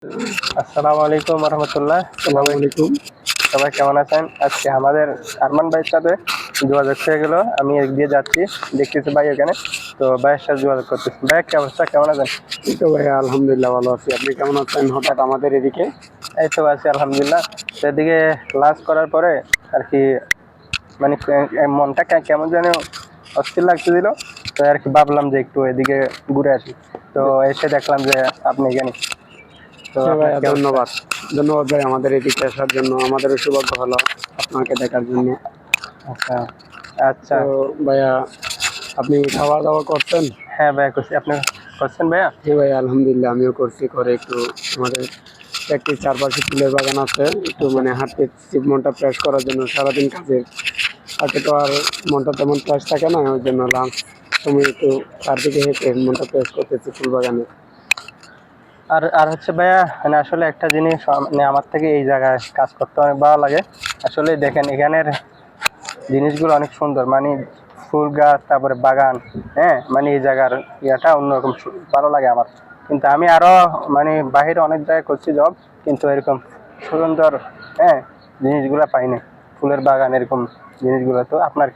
আসসালামু আলাইকুম রহমতুল্লাহ। আসসালামু আলাইকুম। সবাই কেমন আছেন? আজকে আমাদের আরমান ভাইয়ের সাথে যোগাযোগ হয়ে গেল। আমি এদিক দিয়ে যাচ্ছি, দেখতেছি ভাই ওখানে, তো ভাইয়ের সাথে যোগাযোগ করতেছি। ভাই কি অবস্থা, কেমন আছেন? এই তো ভাইয়া আলহামদুলিল্লাহ ভালো আছি। আপনি কেমন আছেন? হঠাৎ আমাদের এদিকে? এই তো আছি আলহামদুলিল্লাহ। তো এদিকে লাঞ্চ করার পরে আর কি মানে মনটা কেমন যেন অস্থির লাগতেছিল, তো আর কি ভাবলাম যে একটু এদিকে ঘুরে আসি। তো এসে দেখলাম যে আপনি এখানে। তো হ্যাঁ আপনার ভাইয়া, কি অবস্থা? ধন্যবাদ। ধন্যবাদ ভাই আমাদের এদিকে আসার জন্য। আমাদেরও সৌভাগ্য হলো আপনাকে দেখার জন্য। আচ্ছা আচ্ছা। তো ভাইয়া, আপনি খাওয়া দাওয়া করছেন? হ্যাঁ ভাইয়া করছি, আপনি করছেন ভাইয়া? হ্যাঁ ভাইয়া আলহামদুলিল্লাহ, আমিও করছি। করে একটু আমাদের একটি চারপাশে ফুলের বাগান আছে, একটু আচ্ছা মানে হাঁটতে মনটা ফ্রেশ করার জন্য। সারাদিন কাজে থাকে তো আর মনটা তেমন ফ্রেশ থাকে না, ওই জন্য লাঞ্চ সময় একটু চারদিকে হেঁটে মনটা ফ্রেশ করতেছি ফুল বাগানে। আর আর হচ্ছে ভাইয়া, মানে আসলে একটা জিনিস, মানে আমার থেকে এই জায়গায় কাজ করতে অনেক ভালো লাগে। আসলে দেখেন এখানের জিনিসগুলো অনেক সুন্দর, মানে ফুল গাছ, তারপরে বাগান। হ্যাঁ, মানে এই জায়গার ইয়াটা অন্যরকম ভালো লাগে আমার। কিন্তু আমি আরো মানে বাইরে অনেক জায়গায় করছি জব, কিন্তু এরকম সুন্দর, হ্যাঁ, জিনিসগুলো পাইনি। ফুলের বাগান এরকম জিনিসগুলো, তো আপনার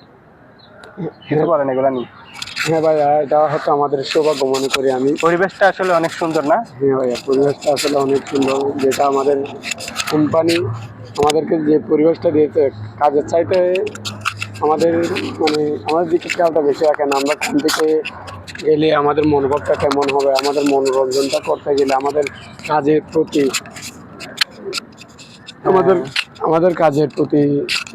কিছু বলেন এগুলো নিয়ে? হ্যাঁ ভাইয়া, এটা হচ্ছে আমাদের সৌভাগ্য মনে করি আমি। পরিবেশটা আসলে অনেক সুন্দর না? হ্যাঁ ভাইয়া, পরিবেশটা আসলে অনেক সুন্দর। যেটা আমাদের কোম্পানি আমাদেরকে যে পরিবেশটা দিয়েছে, কাজের চাইতে আমাদের মানে আমাদের দিকে খেয়ালটা বেশি রাখেন। আমরা কোন দিকে গেলে আমাদের মনোভাবটা কেমন হবে, আমাদের মনোরঞ্জনটা করতে গেলে আমাদের কাজের প্রতি আমাদের হ্যাঁ আমাদের কাজের প্রতি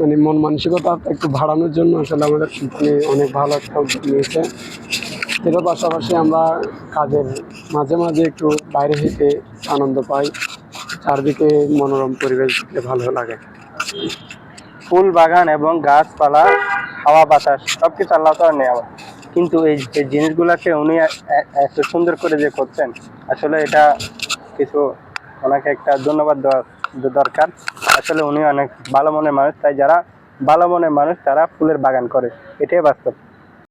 মানে মন মানসিকতা একটু বাড়ানোর জন্য আসলে আমাদের কোম্পানি অনেক ভালো একটা উদ্যোগ নিয়েছে। এটার পাশাপাশি আমরা কাজের মাঝে মাঝে একটু বাইরে হেঁটে আনন্দ পাই। চারদিকে মনোরম পরিবেশ দেখতে ভালো লাগে। ফুল বাগান এবং গাছপালা, হাওয়া বাতাস সবকিছু আল্লাহ তাআলা নেওয়া, কিন্তু এই যে জিনিসগুলোকে উনি এত সুন্দর করে যে করছেন, আসলে এটা কিছু ওনাকে একটা ধন্যবাদ দেওয়া দরকার। আসলে উনি অনেক ভালো মনের মানুষ, তাই যারা ভালো মনের মানুষ তারা ফুলের বাগান করে, এটাই বাস্তব।